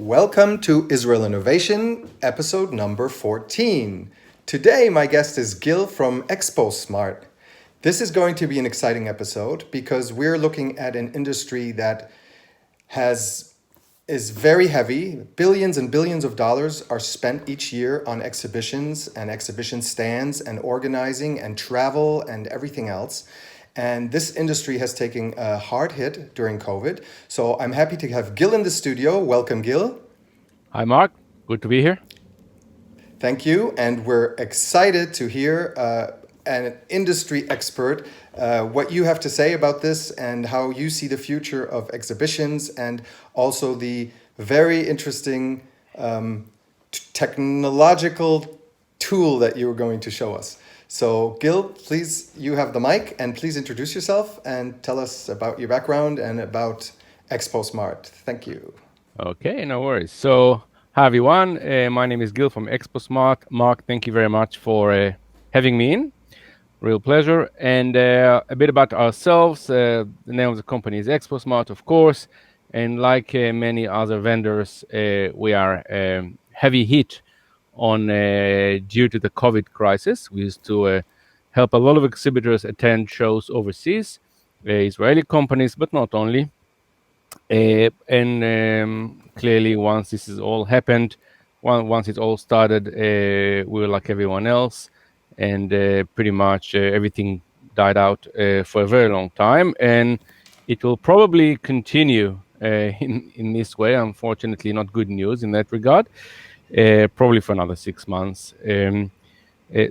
Welcome to Israel Innovation, episode number 14. Today, my guest is Gill from Exposmart. This is going to be an exciting episode because we're looking at an industry that is very heavy. Billions and billions of dollars are spent each year on exhibitions and exhibition stands and organizing and travel and everything else. And this industry has taken a hard hit during COVID. So I'm happy to have Gill in the studio. Welcome, Gill. Hi, Mark. Good to be here. Thank you. And we're excited to hear an industry expert what you have to say about this and how you see the future of exhibitions and also the very interesting technological tool that you're going to show us. So, Gill, please, you have the mic and please introduce yourself and tell us about your background and about Exposmart. Thank you. Okay, no worries. So, hi, everyone. My name is Gill from Exposmart. Mark, thank you very much for having me in. Real pleasure. And a bit about ourselves. The name of the company is Exposmart, of course. And like many other vendors, we are heavy hit on due to the COVID crisis. We used to help a lot of exhibitors attend shows overseas, Israeli companies, but not only. And clearly, once this is all happened, once it all started, we were like everyone else, and pretty much everything died out for a very long time, and it will probably continue in this way. Unfortunately, not good news in that regard. Probably for another 6 months.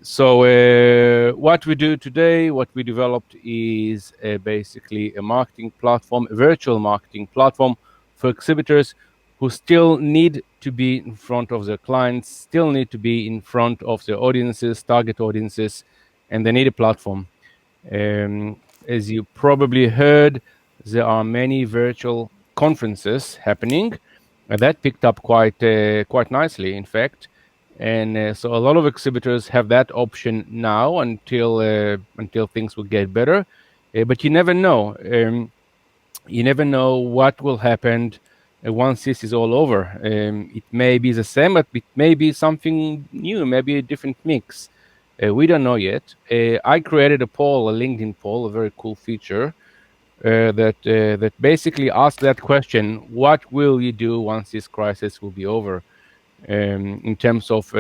So what we do today, what we developed is basically a marketing platform, a virtual marketing platform for exhibitors who still need to be in front of their clients, still need to be in front of their audiences, target audiences, and they need a platform. As you probably heard, there are many virtual conferences happening, and that picked up quite nicely, in fact. And so a lot of exhibitors have that option now until things will get better. But you never know. You never know what will happen once this is all over. It may be the same, but it may be something new, maybe a different mix. We don't know yet. I created a poll, a LinkedIn poll, a very cool feature that basically asks that question: what will you do once this crisis will be over? In terms of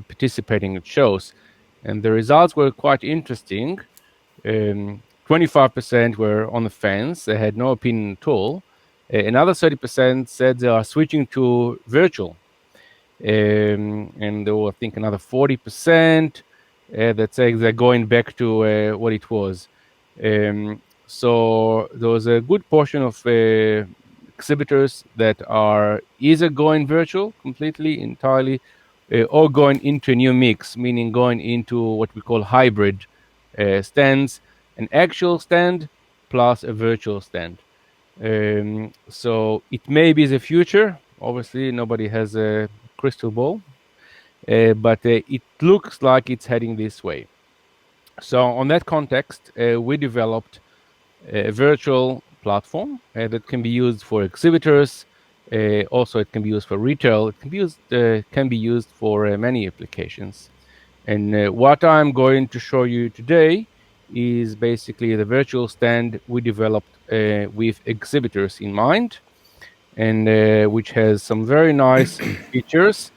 participating at shows. And the results were quite interesting. 25% were on the fence, they had no opinion at all. Another 30% said they are switching to virtual. And there were, I think, another 40% that say they're going back to what it was. So there was a good portion of exhibitors that are either going virtual completely, entirely, or going into a new mix, meaning going into what we call hybrid stands, an actual stand plus a virtual stand. So it may be the future. Obviously, nobody has a crystal ball, but it looks like it's heading this way. So on that context, we developed a virtual platform that can be used for exhibitors. Also, it can be used for retail. It can be used for many applications. And what I'm going to show you today is basically the virtual stand we developed with exhibitors in mind, and which has some very nice features,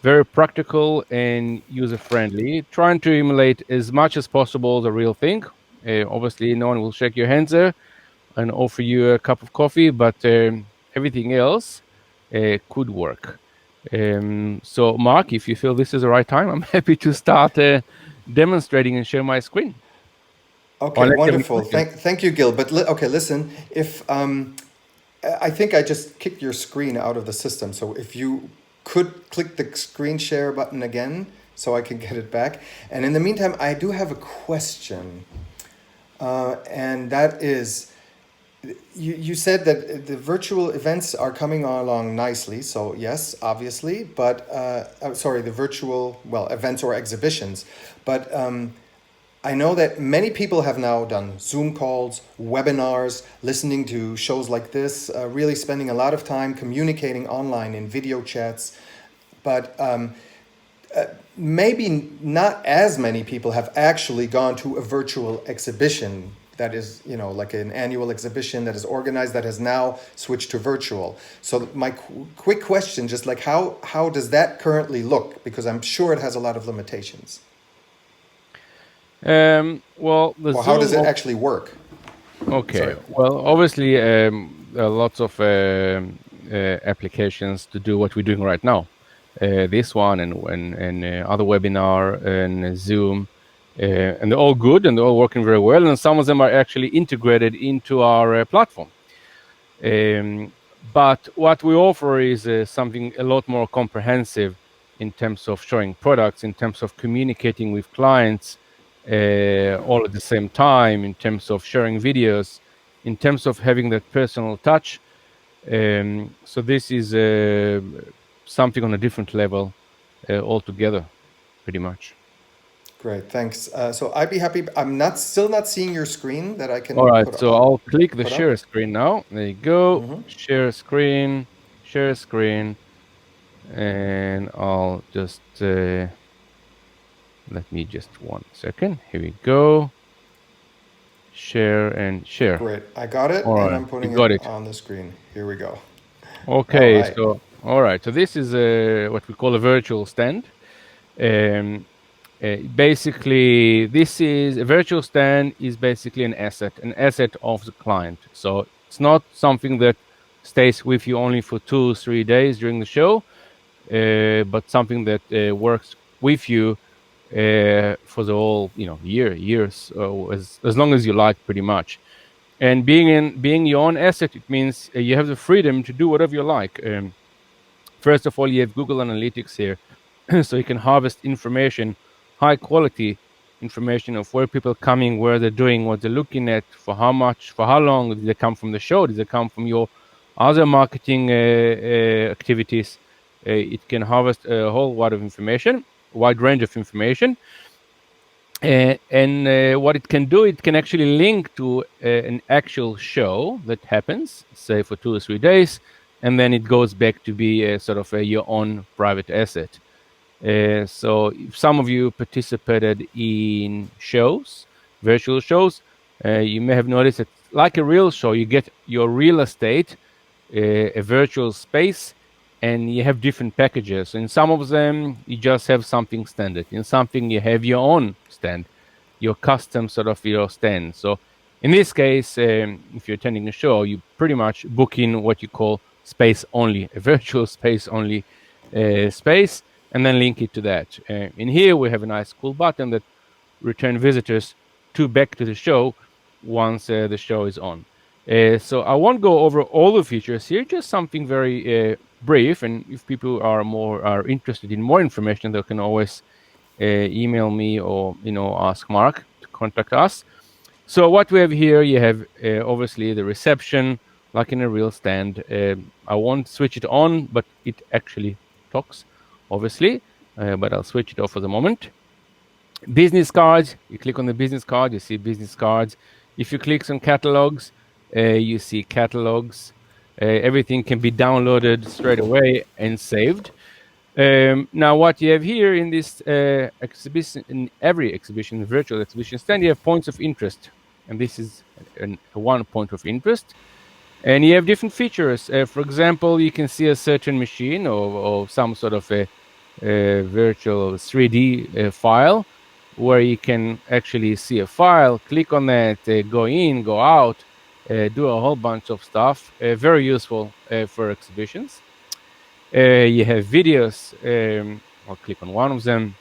very practical and user-friendly, trying to emulate as much as possible the real thing. Obviously, no one will shake your hands there and offer you a cup of coffee, but everything else could work. So, Mark, if you feel this is the right time, I'm happy to start demonstrating and share my screen. Okay, wonderful. Thank you, Gill. But okay, listen. If I think I just kicked your screen out of the system, so if you could click the screen share button again, so I can get it back. And in the meantime, I do have a question, and that is, you said that the virtual events are coming along nicely. So yes, obviously, but sorry, the virtual events or exhibitions, but I know that many people have now done Zoom calls, webinars, listening to shows like this, really spending a lot of time communicating online in video chats. But maybe not as many people have actually gone to a virtual exhibition that is, like an annual exhibition that is organized that has now switched to virtual. So my quick question, just like how does that currently look? Because I'm sure it has a lot of limitations. Well, the Or how does Zoom. it actually work? Okay. Sorry. Well, obviously, there are lots of applications to do what we're doing right now. This one and other webinar and Zoom, and they're all good and they're all working very well. And some of them are actually integrated into our platform. But what we offer is something a lot more comprehensive in terms of showing products, in terms of communicating with clients all at the same time, in terms of sharing videos, in terms of having that personal touch. So this is something on a different level altogether, pretty much. Great, thanks. So I'd be happy. I'm not still not seeing your screen that I All can right, so I'll click the put up. share screen now. There you go. Share screen, and I'll just let me just 1 second. Here we go. Share and share. Great, I got it, All and right, I'm you putting it got it. on the screen. Here we go. All Okay, right. so all right, so this is what we call a virtual stand. Um, Basically, this is a virtual stand is basically an asset of the client. So it's not something that stays with you only for 2 or 3 days during the show, but something that works with you for the whole years, as long as you like, pretty much. And being your own asset, it means you have the freedom to do whatever you like. First of all, you have Google Analytics here, so you can harvest information, high quality information of where people are coming, where they're doing, what they're looking at, for how much, for how long. Did they come from the show? Did they come from your other marketing activities? It can harvest a whole lot of information, wide range of information. And what it can do, it can actually link to an actual show that happens, say for 2 or 3 days, and then it goes back to be a sort of your own private asset. So if some of you participated in shows, virtual shows, you may have noticed that like a real show, you get your real estate, a virtual space, and you have different packages. In some of them, you just have something standard. In something, you have your own stand, your custom sort of your stand. So in this case, if you're attending a show, you pretty much book in what you call space only, a virtual space only space, and then link it to that. In here, we have a nice cool button that return visitors back to the show once the show is on. So I won't go over all the features here, just something very brief. And if people are interested in more information, they can always email me or ask Mark to contact us. So what we have here, you have obviously the reception, like in a real stand. I won't switch it on, but it actually talks, obviously. But I'll switch it off for the moment. Business cards, you click on the business card, you see business cards. If you click on catalogs, you see catalogs. Everything can be downloaded straight away and saved. Now, what you have here in this exhibition, in every exhibition, virtual exhibition stand, you have points of interest. And this is one point of interest. And you have different features. For example, you can see a certain machine or some sort of a virtual 3D file where you can actually see a file, click on that, go in, go out, do a whole bunch of stuff. Very useful for exhibitions. You have videos. I'll click on one of them.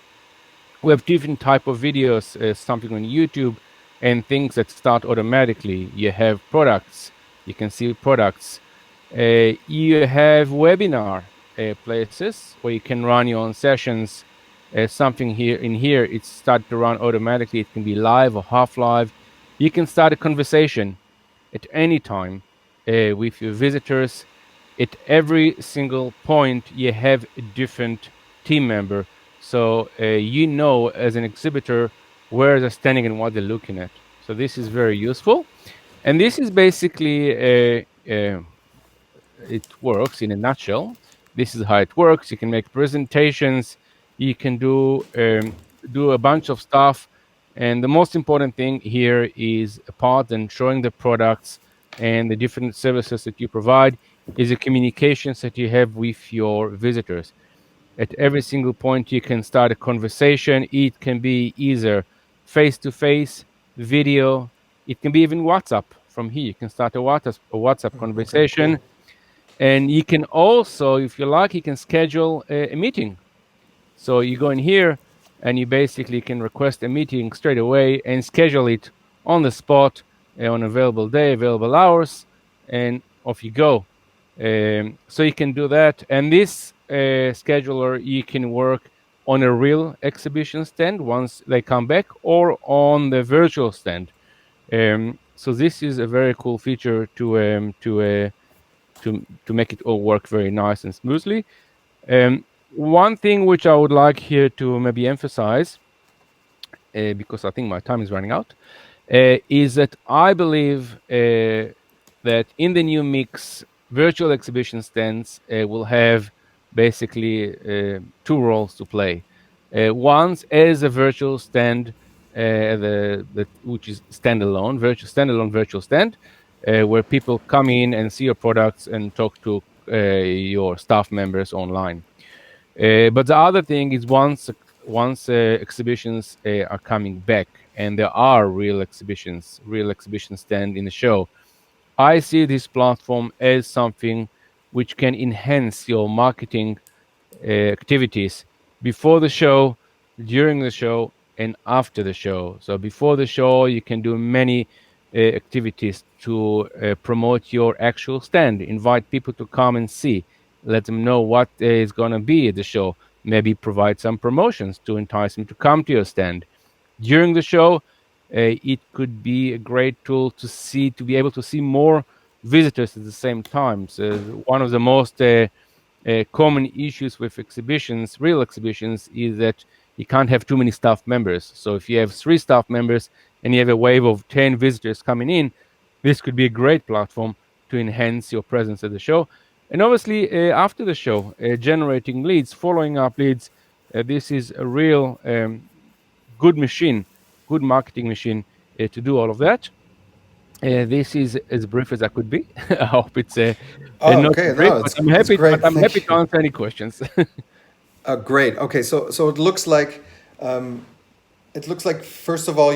We have different type of videos, something on YouTube and things that start automatically. You have products. You can see products. You have webinar places where you can run your own sessions. Something here in here, it's started to run automatically. It can be live or half live. You can start a conversation at any time with your visitors. At every single point, you have a different team member. So as an exhibitor, where they're standing and what they're looking at. So this is very useful. And this is basically it works in a nutshell. This is how it works. You can make presentations. You can do a bunch of stuff. And the most important thing here is, apart than showing the products and the different services that you provide, is the communications that you have with your visitors. At every single point, you can start a conversation. It can be either face to face, video. It can be even WhatsApp. From here, you can start a WhatsApp Okay, conversation, cool. and you can also, if you like, you can schedule a meeting. So you go in here and you basically can request a meeting straight away and schedule it on the spot, on available day, available hours, and off you go. So you can do that. And this scheduler, you can work on a real exhibition stand once they come back, or on the virtual stand. So this is a very cool feature to make it all work very nice and smoothly. One thing which I would like here to maybe emphasize, because I think my time is running out, is that I believe that in the new mix, virtual exhibition stands will have basically two roles to play. One as a virtual stand, which is standalone virtual stand, where people come in and see your products and talk to your staff members online. But the other thing is, once exhibitions are coming back, and there are real exhibition stand in the show, I see this platform as something which can enhance your marketing activities before the show, during the show, and after the show. So before the show, you can do many activities to promote your actual stand, invite people to come and see, let them know what is going to be at the show, maybe provide some promotions to entice them to come to your stand. During the show, it could be a great tool to be able to see more visitors at the same time. So one of the most common issues with exhibitions, real exhibitions, is that you can't have too many staff members. So if you have 3 staff members and you have a wave of 10 visitors coming in, this could be a great platform to enhance your presence at the show. And obviously, after the show, generating leads, following up leads. This is a real good machine, good marketing machine to do all of that. This is as brief as I could be. I hope it's Oh, not too okay. brief, No, but it's But great. I'm happy Thank to you. answer any questions. Great. Okay, so it looks like first of all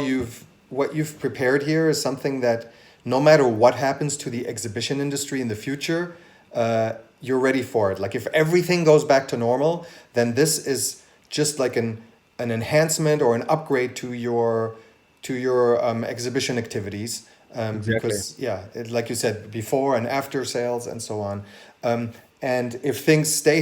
what you've prepared here is something that no matter what happens to the exhibition industry in the future, you're ready for it. Like if everything goes back to normal, then this is just like an enhancement or an upgrade to your exhibition activities. Exactly. Because yeah, like you said, before and after sales and so on. And if things stay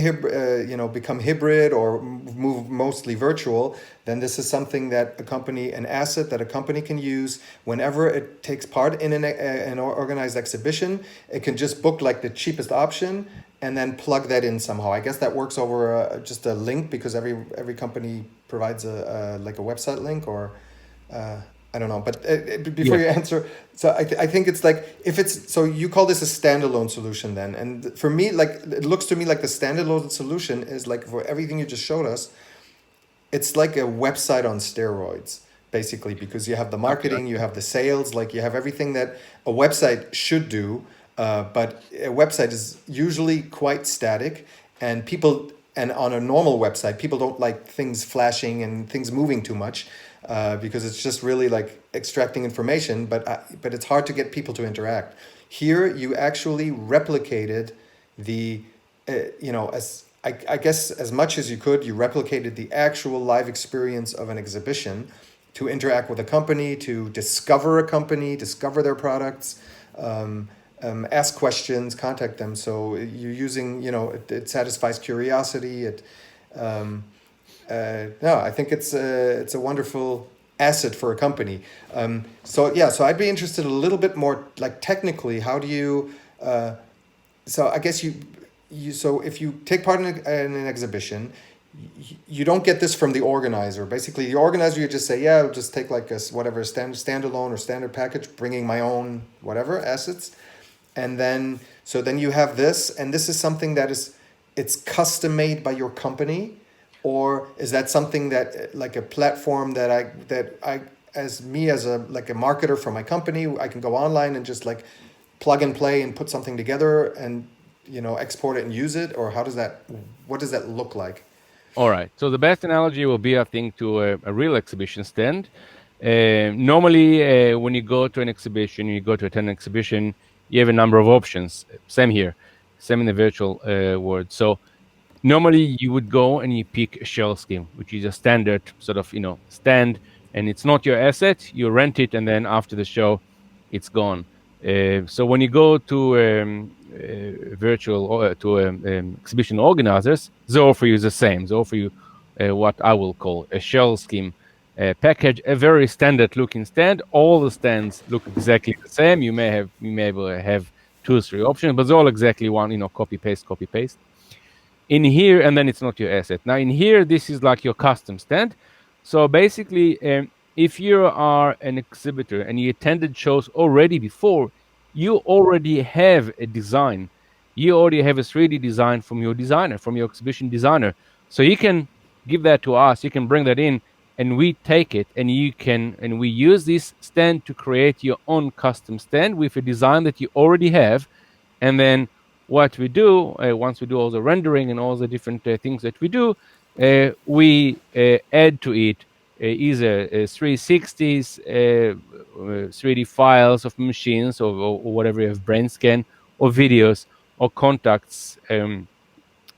become hybrid or move mostly virtual, then this is something that an asset that a company can use whenever it takes part in an organized exhibition. It can just book like the cheapest option and then plug that in somehow. I guess that works over just a link, because every company provides a like a website link, or I don't know. But before Yes. you answer, so I think it's like, if it's, so you call this a standalone solution then, and for me, like it looks to me like the standalone solution is like, for everything you just showed us, it's like a website on steroids, basically, because you have the marketing, you Exactly. have the sales, like you have everything that a website should do. But a website is usually quite static, and on a normal website, people don't like things flashing and things moving too much, because it's just really like extracting information. But it's hard to get people to interact. Here, you actually replicated the as I guess as much as you could, you replicated the actual live experience of an exhibition to interact with a company, to discover a company, discover their products, ask questions, contact them. So you're using, it satisfies curiosity. No, I think it's a wonderful asset for a company. So yeah, so I'd be interested a little bit more, like technically, how do you? So I guess so if you take part in an exhibition, you don't get this from the organizer. Basically, the organizer, you just say, yeah, I'll just take like a whatever standalone or standard package, bringing my own whatever assets, and then so then you have this, and this is something that is it's custom made by your company, or is that something that like a platform that I as me as a like a marketer for my company, I can go online and just like plug and play and put something together and export it and use it, or what does that look like? All right. So the best analogy will be, I think, to a real exhibition stand. Normally, when you go to an exhibition, you go to attend an exhibition, you have a number of options. Same here, same in the virtual world. So normally you would go and you pick a shell scheme, which is a standard sort of stand, and it's not your asset. You rent it, and then after the show, it's gone. So when you go to virtual or to exhibition organizers, they offer you the same. They offer you what I will call a shell scheme package, a very standard looking stand. All the stands look exactly the same. You may have two or three options, but they're all exactly one. Copy paste, copy paste in here, and then it's not your asset. Now in here, this is like your custom stand. So basically, if you are an exhibitor and you attended shows already before, you already have a design. You already have a 3D design from your designer, from your exhibition designer. So you can give that to us. You can bring that in, and we take it, and we use this stand to create your own custom stand with a design that you already have, and then what we do once we do all the rendering and all the different things that we do, we add to it either 360s, 3D files of machines, or whatever you have, brain scan, or videos, or contacts, the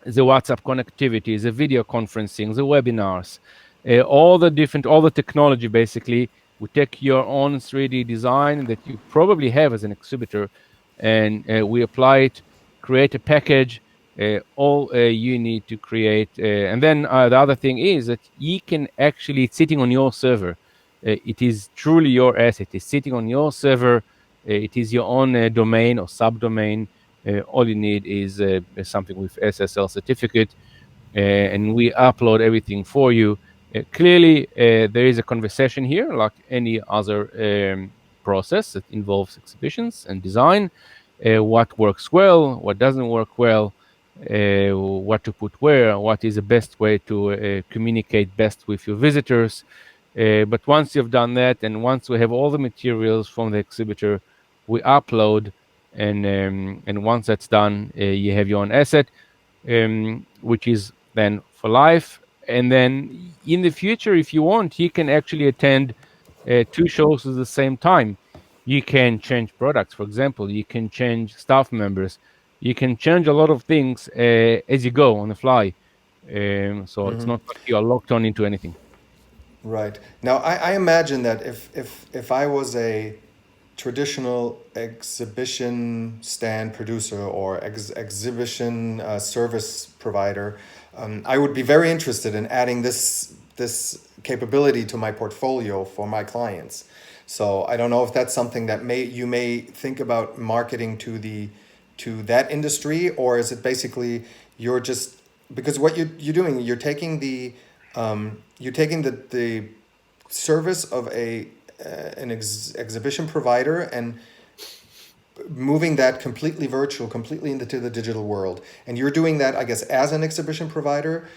WhatsApp connectivity, the video conferencing, the webinars, all the technology. Basically, we take your own 3D design that you probably have as an exhibitor, and we apply it, create a package. All you need to create, and then the other thing is that you can actually, it's sitting on your server. It is truly your asset. It's sitting on your server. It is your own domain or subdomain. All you need is something with SSL certificate, and we upload everything for you. Clearly, there is a conversation here, like any other process that involves exhibitions and design. What works well, what doesn't work well, what to put where, what is the best way to communicate best with your visitors. But once you've done that, and once we have all the materials from the exhibitor, we upload, and once that's done, you have your own asset, which is then for life. And then in the future, if you want, you can actually attend two shows at the same time. You can change products, for example. You can change staff members. You can change a lot of things as you go on the fly. So it's not like you are locked on into anything. Right. Now, I imagine that if I was a traditional exhibition stand producer or exhibition service provider, I would be very interested in adding this capability to my portfolio for my clients. So I don't know if that's something that you may think about marketing to that industry, or is it basically you're just because what you're doing, you're taking the service of an exhibition provider and moving that completely virtual, completely into the digital world. And you're doing that, I guess, as an exhibition provider.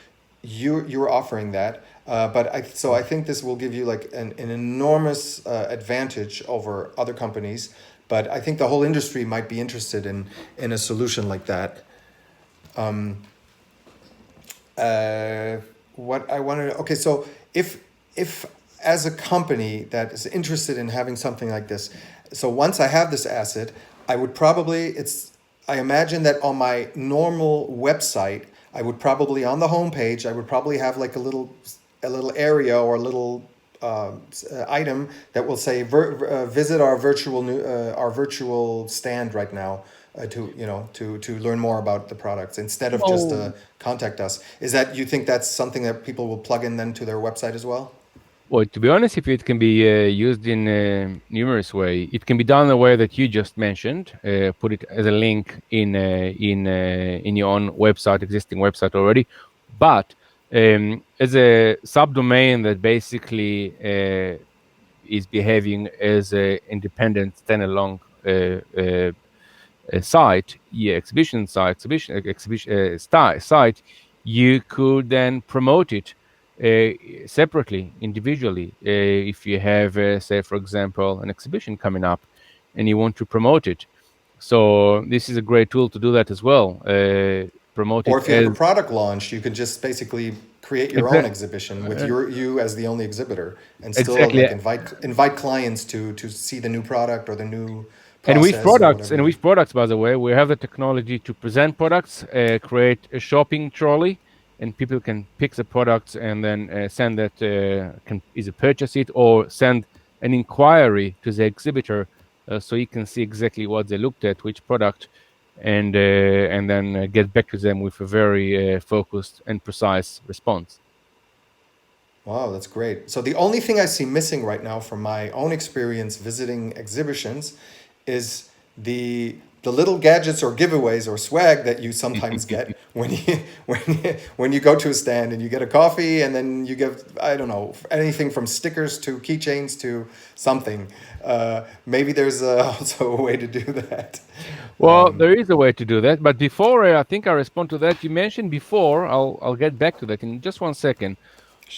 You're offering that, but I think this will give you like an enormous advantage over other companies. But I think the whole industry might be interested in a solution like that. What I wanted. Okay, so if as a company that is interested in having something like this, so once I have this asset, I would probably I imagine that on my normal website, I would probably on the homepage, I would probably have like a little area or a little item that will say visit our virtual stand right now to learn more about the products instead of just contact us. Is that you think that's something that people will plug in then to their website as well? Well, to be honest, if it can be used in numerous way, it can be done the way that you just mentioned. Put it as a link in your own website, existing website already. But as a subdomain that basically is behaving as a independent standalone site, yeah, exhibition site, site, you could then promote it separately, individually. If you have, say, for example, an exhibition coming up, and you want to promote it, so this is a great tool to do that as well. Promote Or it if you have a as product launch, you can just basically create your own exa- exhibition with uh, you as the only exhibitor, and still exactly. like invite clients to see the new product or the new And with process or products, whatever you do. by the way, we have the technology to present products, create a shopping trolley, and people can pick the products and then send that, can either purchase it or send an inquiry to the exhibitor, so you can see exactly what they looked at, which product, and then get back to them with a very focused and precise response. Wow, that's great. So the only thing I see missing right now from my own experience visiting exhibitions is the little gadgets or giveaways or swag that you sometimes get when you when you go to a stand and you get a coffee and then you give, I don't know, anything from stickers to keychains to something. Maybe there's also a way to do that. Well, there is a way to do that, but before I think I respond to that, you mentioned before. I'll get back to that in just one second.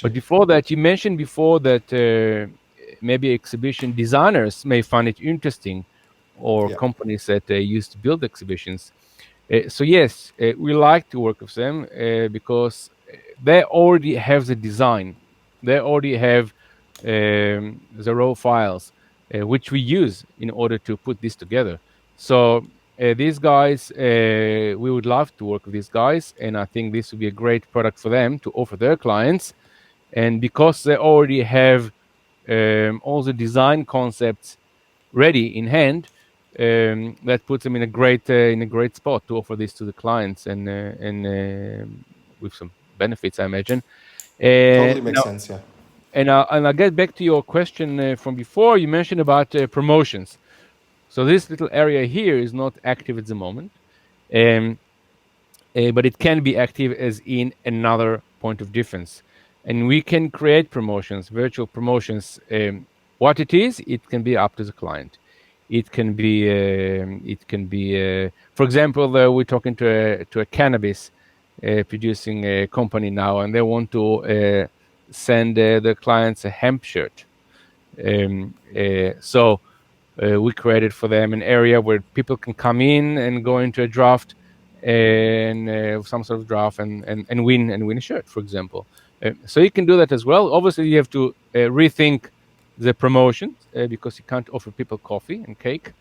But Sure. before that, you mentioned before that maybe exhibition designers may find it interesting, or Yeah. companies that used to build exhibitions. So yes, we like to work with them because they already have the design. They already have the raw files, which we use in order to put this together. So these guys, we would love to work with these guys, and I think this would be a great product for them to offer their clients. And because they already have all the design concepts ready in hand, that puts them in a great spot to offer this to the clients, and with some benefits, I imagine. Totally makes Now, sense. Yeah. and I'll get back to your question from before. You mentioned about promotions. So this little area here is not active at the moment. Um, but it can be active as in another point of difference. And we can create promotions, virtual promotions. What it is, it can be up to the client. For example, we're talking to a cannabis producing company now, and they want to send the clients a hemp shirt. So we created for them an area where people can come in and go into a draft, and some sort of draft, and win a shirt, for example. So you can do that as well. Obviously, you have to rethink the promotions because you can't offer people coffee and cake.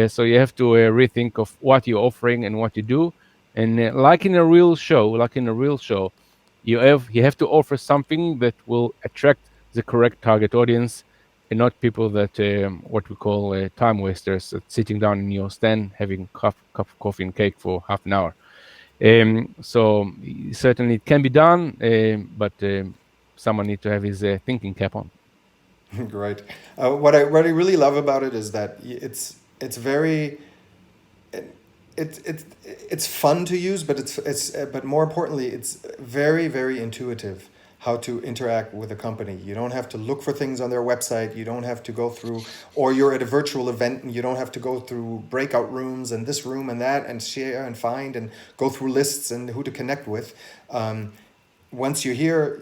So you have to rethink of what you're offering and what you do. And like in a real show, you have to offer something that will attract the correct target audience, and not people that what we call time wasters, sitting down in your stand having cup of coffee and cake for half an hour. So certainly it can be done, but someone needs to have his thinking cap on. Great. What I really love about it is that it's very it's fun to use, but it's but more importantly, it's very very intuitive how to interact with a company. You don't have to look for things on their website. You don't have to go through, or you're at a virtual event and you don't have to go through breakout rooms and this room and that and share and find and go through lists and who to connect with. Once you're here,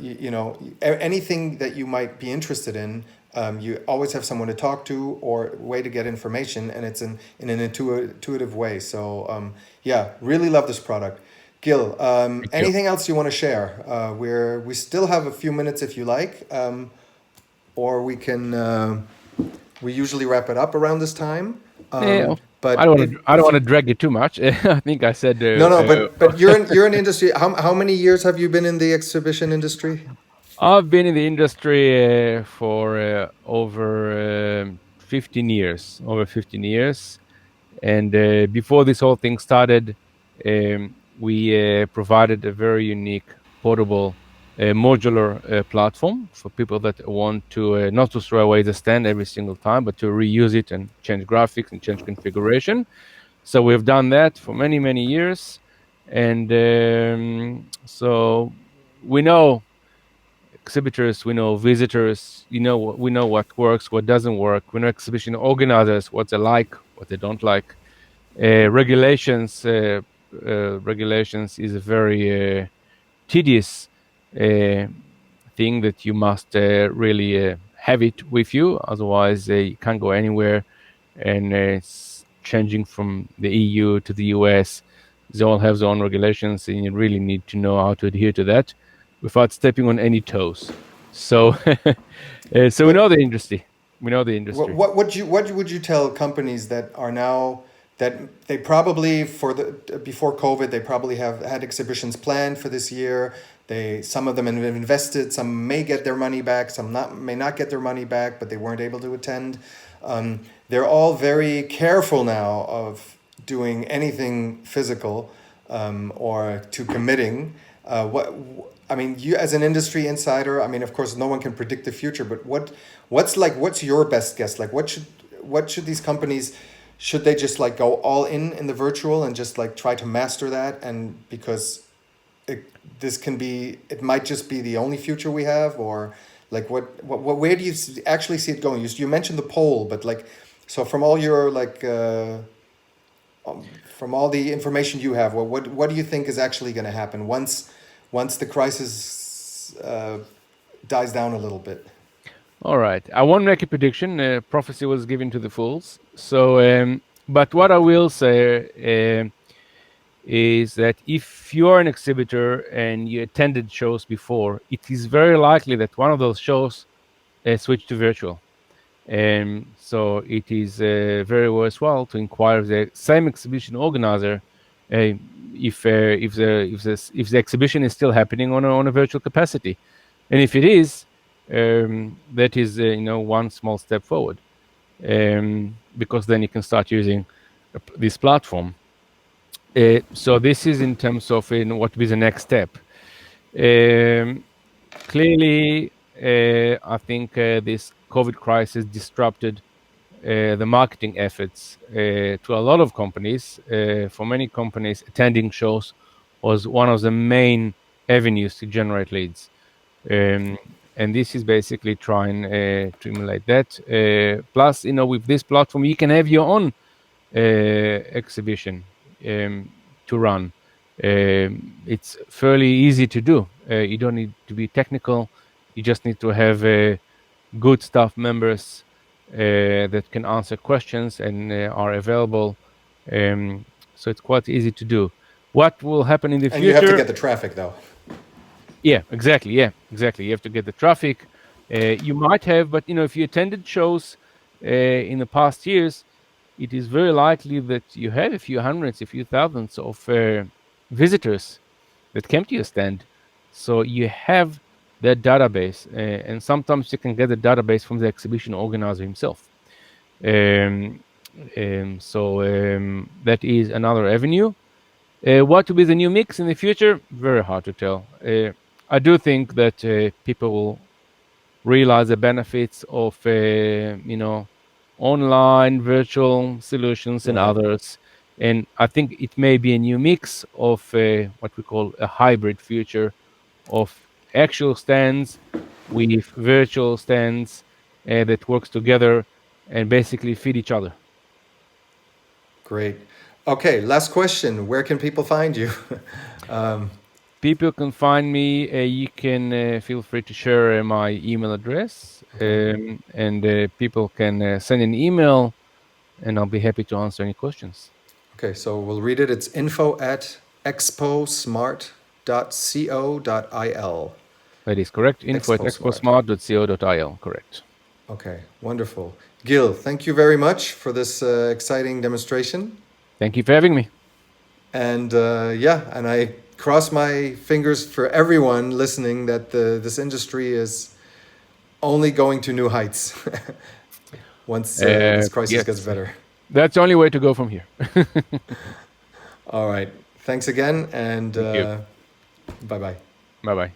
anything that you might be interested in, you always have someone to talk to or a way to get information, and it's in an intuitive way. So yeah, really love this product. Gil, Thank you. anything else you want to share? We still have a few minutes if you like, or we can. We usually wrap it up around this time. Yeah, But I don't if want you to drag it too much. I think I said no no, but you're in industry. How many years have you been in the exhibition industry? I've been in the industry for over 15 years, and before this whole thing started, we provided a very unique, portable, modular platform for people that want to not to throw away the stand every single time, but to reuse it and change graphics and change configuration. So we've done that for many, many years, and so we know exhibitors, we know visitors, we know what works, what doesn't work. We know exhibition organizers, what they like, what they don't like. Regulations is a very tedious uh, thing that you must really have it with you. Otherwise, you can't go anywhere. And it's changing from the EU to the US. They all have their own regulations, and you really need to know how to adhere to that without stepping on any toes. So, so we know But the industry. We know the what industry. what would you tell companies that are now that they probably for the before COVID they probably have had exhibitions planned for this year. They some of them have invested, some may get their money back, some not may not get their money back, but they weren't able to attend. They're all very careful now of doing anything physical or to committing. What I mean, you as an industry insider, I mean, of course, no one can predict the future, but what's your best guess? Like, what should these companies should they just like go all in the virtual and just like try to master that? And because it, this can be, it might just be the only future we have, or like what where do you actually see it going? You mentioned the poll, but like, so from all your like from all the information you have, what do you think is actually going to happen once the crisis dies down a little bit? All right. I won't make a prediction. Prophecy was given to the fools. So, but what I will say is that if you are an exhibitor and you attended shows before, it is very likely that one of those shows switched to virtual. So it is very worthwhile to inquire the same exhibition organizer if the exhibition is still happening on a virtual capacity, and if it is, that is one small step forward, because then you can start using this platform. So this is in terms of what will be the next step. Clearly, I think this COVID crisis disrupted the marketing efforts to a lot of companies. For many companies, attending shows was one of the main avenues to generate leads. And this is basically trying to emulate that. Plus, with this platform, you can have your own exhibition to run. It's fairly easy to do. You don't need to be technical. You just need to have good staff members that can answer questions and are available. So it's quite easy to do. What will happen in the And you have to future? get the traffic though. Yeah, exactly. Yeah, exactly. You have to get the traffic. You might have, but if you attended shows in the past years, it is very likely that you have a few hundreds, a few thousands of visitors that came to your stand. So you have that database, and sometimes you can get the database from the exhibition organizer himself. Um, so that is another avenue. What will be the new mix in the future? Very hard to tell. I do think that people will realize the benefits of online virtual solutions and Right. others, and I think it may be a new mix of what we call a hybrid future of actual stands with virtual stands that works together and basically feed each other. Great. Okay, last question. Where can people find you? People can find me. You can feel free to share my email address, Okay. and people can send an email, and I'll be happy to answer any questions. Okay, so we'll read it. It's info@exposmart.co.il. That is correct. Info at Exposmart. exposmart.co.il. Correct. Okay, wonderful. Gil, thank you very much for this exciting demonstration. Thank you for having me. And yeah, and I cross my fingers for everyone listening that this industry is only going to new heights once this crisis gets Yes, better. that's the only way to go from here. All right. Thanks again, and Thank you. bye bye. Bye bye.